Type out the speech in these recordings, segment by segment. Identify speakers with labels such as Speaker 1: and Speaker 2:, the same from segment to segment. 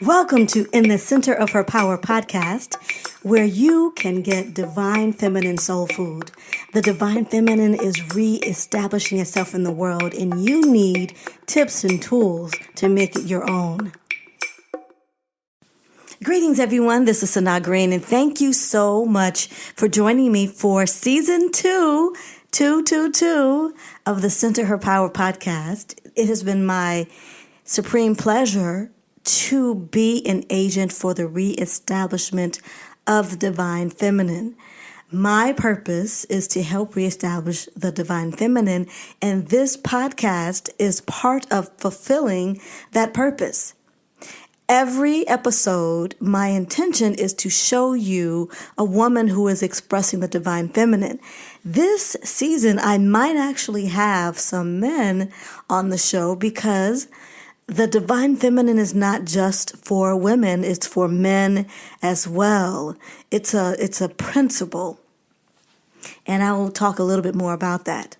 Speaker 1: Welcome to In the Center of Her Power podcast, where you can get divine feminine soul food. The divine feminine is reestablishing itself in the world, and you need tips and tools to make it your own. Greetings, everyone. This is Sanaa Green, and thank you so much for joining me for season 2 of the Center Her Power podcast. It has been my supreme pleasure to be an agent for the reestablishment of the divine feminine. My purpose is to help reestablish the divine feminine, and this podcast is part of fulfilling that purpose. Every episode, my intention is to show you a woman who is expressing the divine feminine. This season, I might actually have some men on the show because the divine feminine is not just for women, it's for men as well. It's a principle. And I will talk a little bit more about that.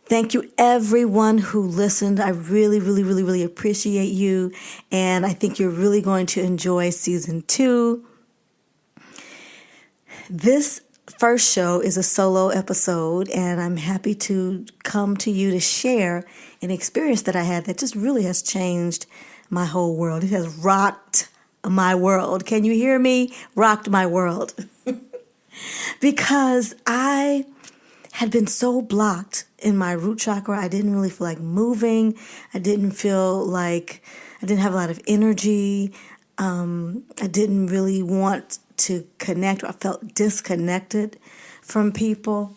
Speaker 1: Thank you everyone who listened. I really appreciate you. And I think you're really going to enjoy season 2. This first show is a solo episode, and I'm happy to come to you to share an experience that I had that just really has changed my whole world. It has rocked my world. Can you hear me? Rocked my world. Because I had been so blocked in my root chakra. I didn't really feel like moving. I didn't feel like I didn't have a lot of energy. I didn't really want to connect. I felt disconnected from people.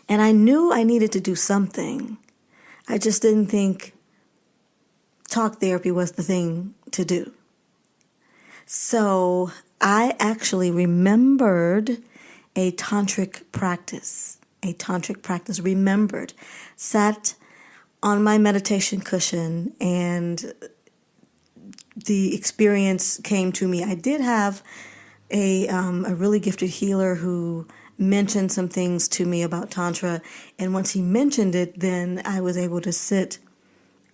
Speaker 1: And I knew I needed to do something. I just didn't think talk therapy was the thing to do. So I actually remembered a tantric practice, sat on my meditation cushion, and the experience came to me. I did have a really gifted healer who mentioned some things to me about Tantra, and once he mentioned it, then I was able to sit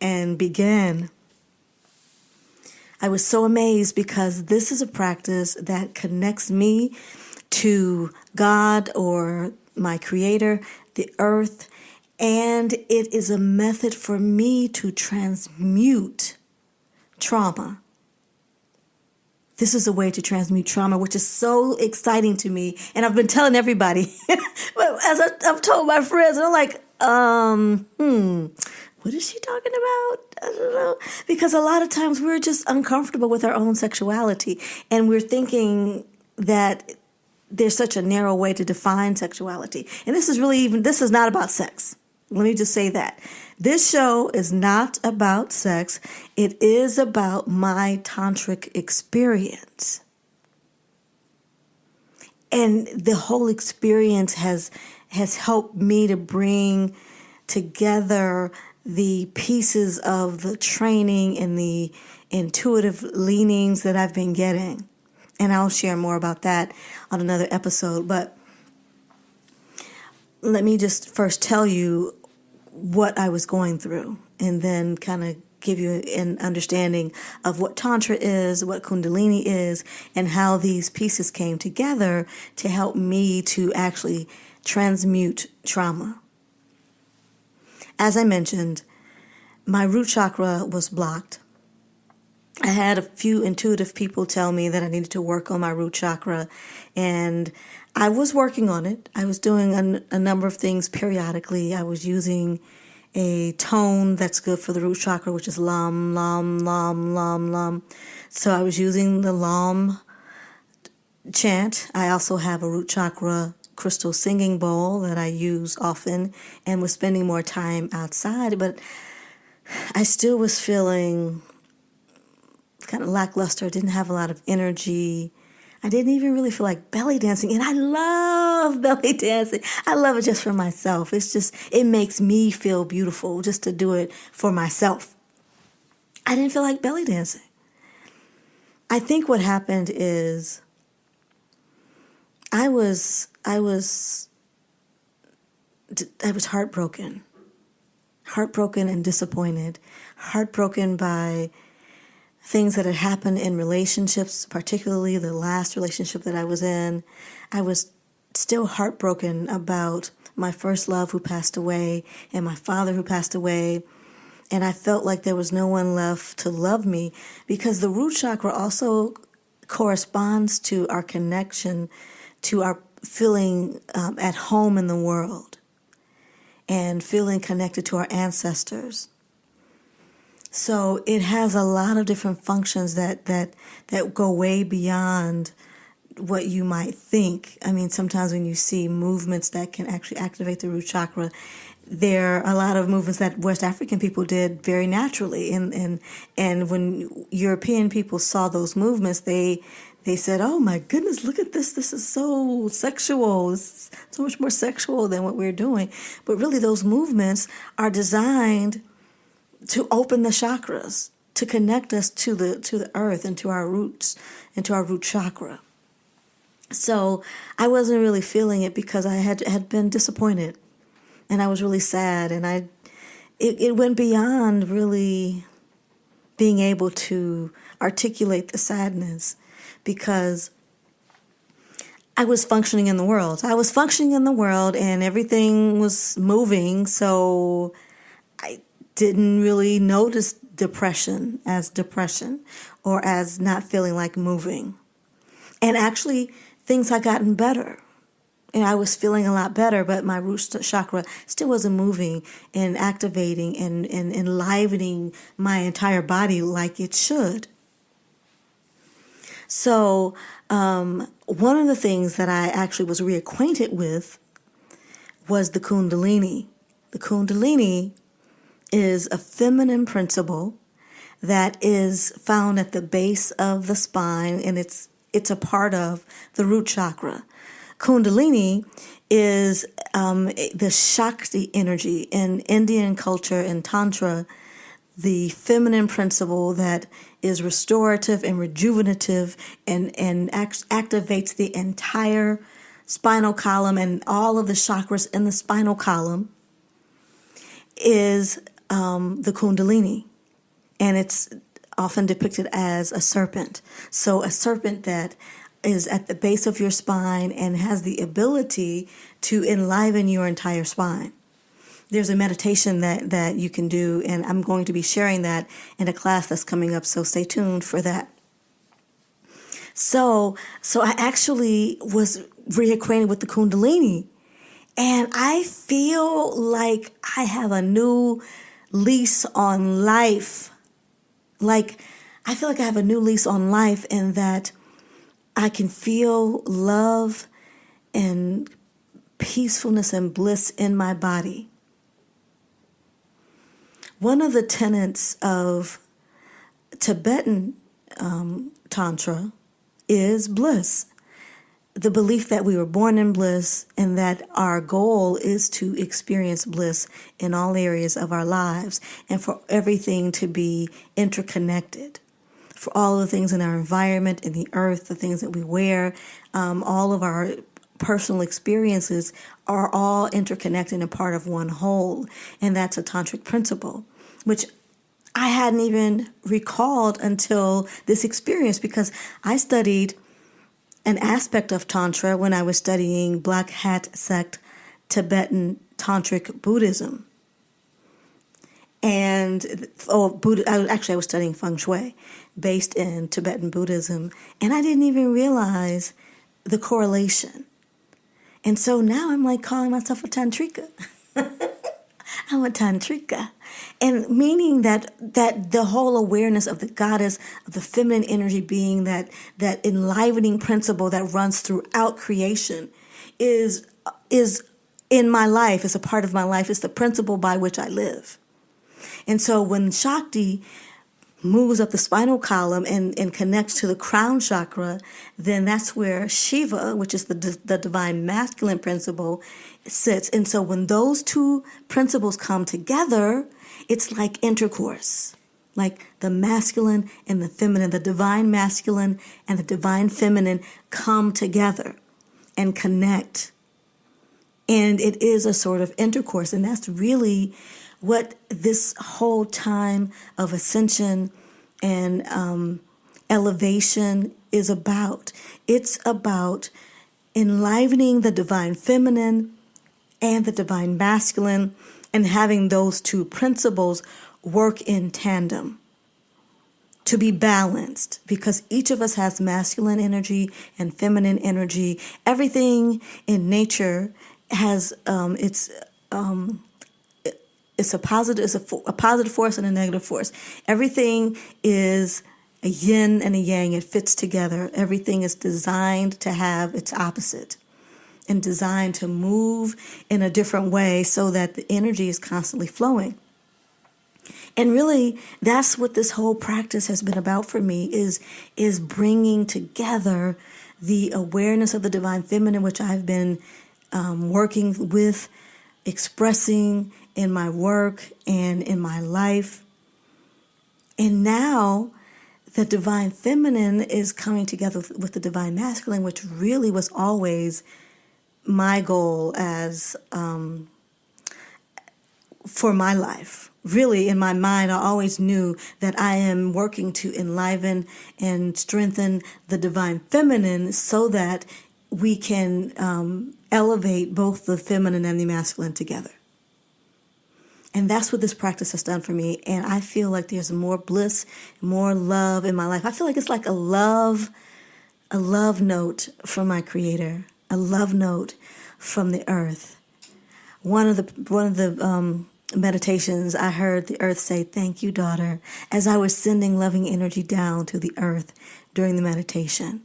Speaker 1: and begin. I was so amazed because this is a practice that connects me to God or my creator, the earth, and it is a method for me to transmute trauma. This is a way to transmute trauma, which is so exciting to me. And I've been telling everybody, but as I've told my friends, and I'm like, what is she talking about? I don't know. Because a lot of times we're just uncomfortable with our own sexuality. And we're thinking that there's such a narrow way to define sexuality. And this is not about sex. Let me just say that. This show is not about sex. It is about my tantric experience. And the whole experience has helped me to bring together the pieces of the training and the intuitive leanings that I've been getting. And I'll share more about that on another episode. But let me just first tell you what I was going through, and then kind of give you an understanding of what Tantra is, what Kundalini is, and how these pieces came together to help me to actually transmute trauma. As I mentioned, my root chakra was blocked. I had a few intuitive people tell me that I needed to work on my root chakra, and I was working on it. I was doing a number of things periodically. I was using a tone that's good for the root chakra, which is Lam, Lam, Lam, Lam, Lam. So I was using the Lam chant. I also have a root chakra crystal singing bowl that I use often, and was spending more time outside, but I still was feeling kind of lackluster. I didn't have a lot of energy. I didn't even really feel like belly dancing. And I love belly dancing. I love it just for myself. It makes me feel beautiful just to do it for myself. I didn't feel like belly dancing. I think what happened is I was heartbroken and disappointed, heartbroken by things that had happened in relationships, particularly the last relationship that I was in. I was still heartbroken about my first love who passed away and my father who passed away. And I felt like there was no one left to love me, because the root chakra also corresponds to our connection, to our feeling at home in the world and feeling connected to our ancestors. So it has a lot of different functions that go way beyond what you might think. I mean, sometimes when you see movements that can actually activate the root chakra, there are a lot of movements that West African people did very naturally. And when European people saw those movements, they said, oh my goodness, look at this. This is so sexual. It's so much more sexual than what we're doing. But really, those movements are designed to open the chakras, to connect us to the earth and to our roots and to our root chakra. So I wasn't really feeling it because I had been disappointed, and I was really sad, and it went beyond really being able to articulate the sadness, because I was functioning in the world. I was functioning in the world and everything was moving, so I didn't really notice depression or as not feeling like moving. And actually, things had gotten better. And I was feeling a lot better, but my root chakra still wasn't moving and activating and enlivening my entire body like it should. So one of the things that I actually was reacquainted with was the Kundalini. The Kundalini is a feminine principle that is found at the base of the spine, and it's a part of the root chakra. Kundalini is the Shakti energy in Indian culture and Tantra, the feminine principle that is restorative and rejuvenative and activates the entire spinal column and all of the chakras in the spinal column, is the Kundalini. And it's often depicted as a serpent. So a serpent that is at the base of your spine and has the ability to enliven your entire spine. There's a meditation that you can do, and I'm going to be sharing that in a class that's coming up, so stay tuned for that. So I actually was reacquainted with the Kundalini, and I feel like I have a new lease on life. Like, I feel like I have a new lease on life in that I can feel love and peacefulness and bliss in my body. One of the tenets of Tibetan Tantra is bliss. The belief that we were born in bliss and that our goal is to experience bliss in all areas of our lives and for everything to be interconnected. For all of the things in our environment, in the earth, the things that we wear, all of our personal experiences are all interconnected and part of one whole. And that's a tantric principle, which I hadn't even recalled until this experience, because I studied an aspect of Tantra when I was studying Black Hat sect Tibetan Tantric Buddhism. And I was studying Feng Shui based in Tibetan Buddhism, and I didn't even realize the correlation. And so now I'm like calling myself a Tantrika. I'm a Tantrika. And meaning that the whole awareness of the goddess, of the feminine energy being, that enlivening principle that runs throughout creation is in my life, is a part of my life, is the principle by which I live. And so when Shakti moves up the spinal column and connects to the crown chakra, then that's where Shiva, which is the divine masculine principle, sits. And so when those two principles come together, it's like intercourse, like the masculine and the feminine, the divine masculine and the divine feminine come together and connect. And it is a sort of intercourse. And that's really what this whole time of ascension and elevation is about. It's about enlivening the divine feminine and the divine masculine, and having those two principles work in tandem to be balanced, because each of us has masculine energy and feminine energy. Everything in nature has it's a positive force and a negative force. Everything is a yin and a yang. It fits together. Everything is designed to have its opposite and designed to move in a different way so that the energy is constantly flowing. And really, that's what this whole practice has been about for me, is bringing together the awareness of the divine feminine, which I've been working with, expressing in my work and in my life. And now the divine feminine is coming together with the divine masculine, which really was always my goal as for my life. Really, in my mind, I always knew that I am working to enliven and strengthen the divine feminine so that we can elevate both the feminine and the masculine together. And that's what this practice has done for me. And I feel like there's more bliss, more love in my life. I feel like it's like a love note from my Creator, a love note from the earth. One of the meditations, I heard the earth say, "Thank you, daughter," as I was sending loving energy down to the earth during the meditation.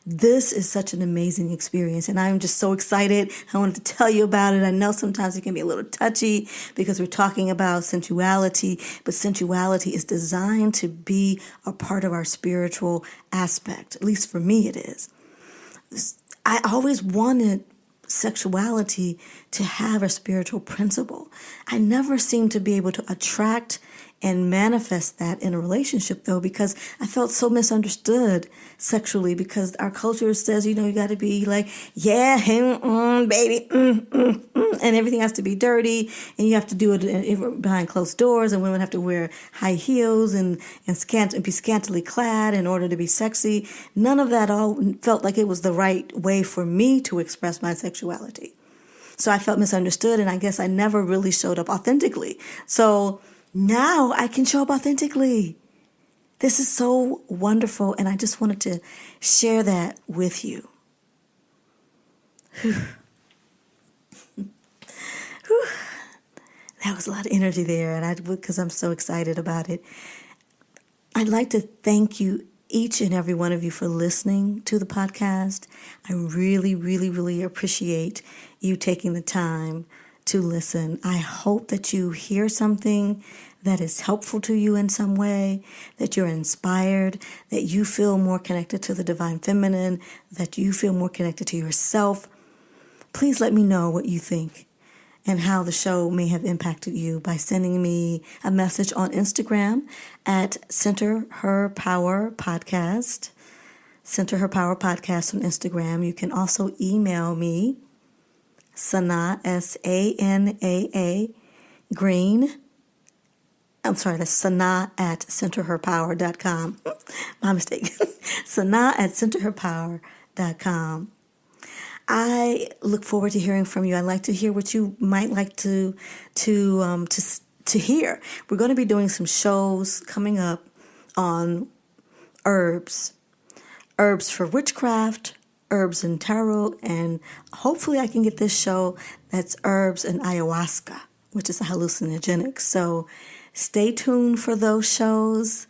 Speaker 1: This is such an amazing experience, and I'm just so excited. I wanted to tell you about it. I know sometimes it can be a little touchy because we're talking about sensuality, but sensuality is designed to be a part of our spiritual aspect. At least for me it is. I always wanted sexuality to have a spiritual principle. I never seemed to be able to attract and manifest that in a relationship, though, because I felt so misunderstood sexually, because our culture says, you got to be like, yeah, baby, and everything has to be dirty, and you have to do it behind closed doors, and women have to wear high heels and be scantily clad in order to be sexy. None of that all felt like it was the right way for me to express my sexuality. So I felt misunderstood, and I guess I never really showed up authentically. So now I can show up authentically. This is so wonderful, and I just wanted to share that with you. That was a lot of energy there, and because I'm so excited about it. I'd like to thank you, each and every one of you, for listening to the podcast. I really, really, really appreciate you taking the time to listen. I hope that you hear something that is helpful to you in some way, that you're inspired, that you feel more connected to the divine feminine, that you feel more connected to yourself. Please let me know what you think and how the show may have impacted you by sending me a message on Instagram at Center Her Power Podcast. Center Her Power Podcast on Instagram. You can also email me, Sanaa, Sanaa Green. I'm sorry, that's Sanaa at centerherpower.com. My mistake. Sanaa at centerherpower.com. I look forward to hearing from you. I'd like to hear what you might like to hear. We're going to be doing some shows coming up on herbs for witchcraft, herbs and tarot, and hopefully I can get this show that's herbs and ayahuasca, which is a hallucinogenic. So stay tuned for those shows.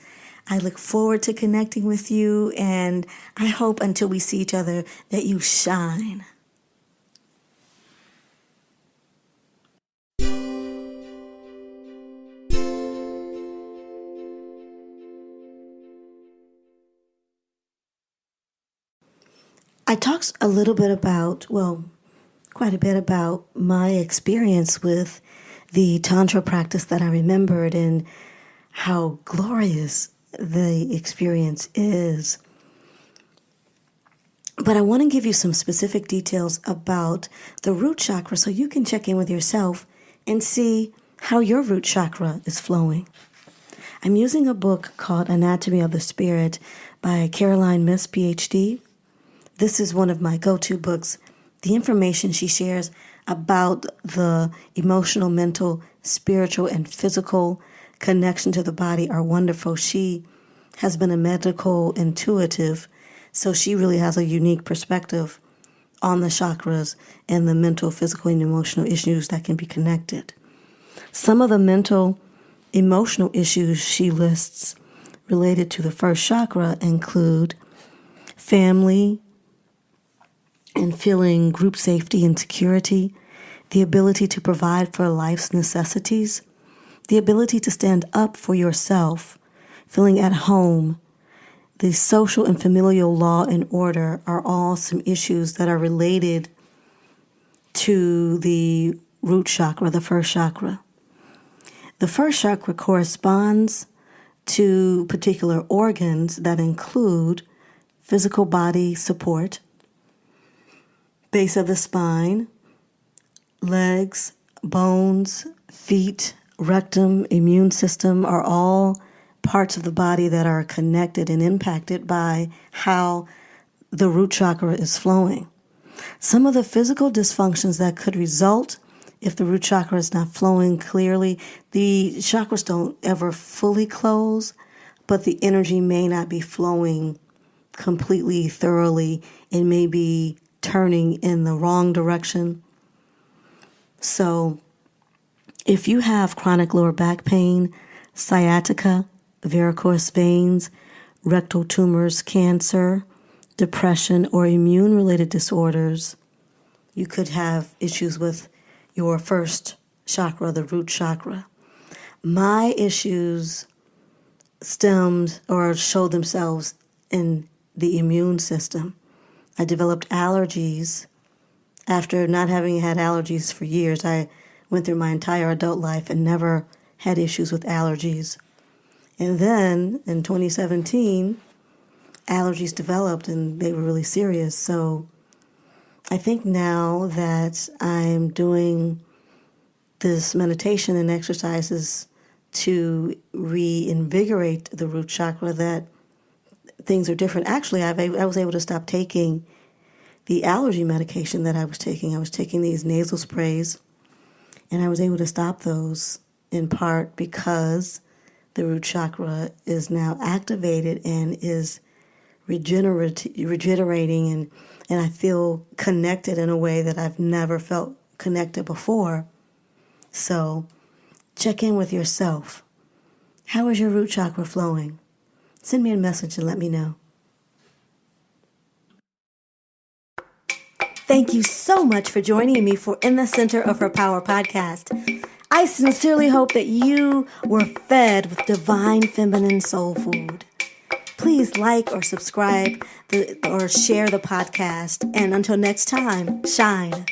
Speaker 1: I look forward to connecting with you, and I hope until we see each other that you shine. I talked a little bit about, quite a bit about my experience with the Tantra practice that I remembered and how glorious the experience is. But I want to give you some specific details about the root chakra so you can check in with yourself and see how your root chakra is flowing. I'm using a book called Anatomy of the Spirit by Myss, PH.D. This is one of my go-to books. The information she shares about the emotional, mental, spiritual, and physical connection to the body are wonderful. She has been a medical intuitive, so she really has a unique perspective on the chakras and the mental, physical, and emotional issues that can be connected. Some of the mental, emotional issues she lists related to the first chakra include family and feeling group safety and security, the ability to provide for life's necessities, the ability to stand up for yourself, feeling at home. The social and familial law and order are all some issues that are related to the root chakra, the first chakra. The first chakra corresponds to particular organs that include physical body support, base of the spine, legs, bones, feet, rectum, immune system are all parts of the body that are connected and impacted by how the root chakra is flowing. Some of the physical dysfunctions that could result if the root chakra is not flowing clearly, the chakras don't ever fully close, but the energy may not be flowing completely, thoroughly, and may be turning in the wrong direction. So if you have chronic lower back pain, sciatica, varicose veins, rectal tumors, cancer, depression, or immune-related disorders, you could have issues with your first chakra, the root chakra. My issues stemmed or showed themselves in the immune system. I developed allergies. After not having had allergies for years, I went through my entire adult life and never had issues with allergies. And then in 2017, allergies developed and they were really serious. So I think now that I'm doing this meditation and exercises to reinvigorate the root chakra, that things are different. Actually, I was able to stop taking the allergy medication that I was taking. I was taking these nasal sprays, and I was able to stop those in part because the root chakra is now activated and is regenerating, and I feel connected in a way that I've never felt connected before. So check in with yourself. How is your root chakra flowing? Send me a message and let me know. Thank you so much for joining me for In the Center of Her Power podcast. I sincerely hope that you were fed with divine feminine soul food. Please like or subscribe or share the podcast. And until next time, shine.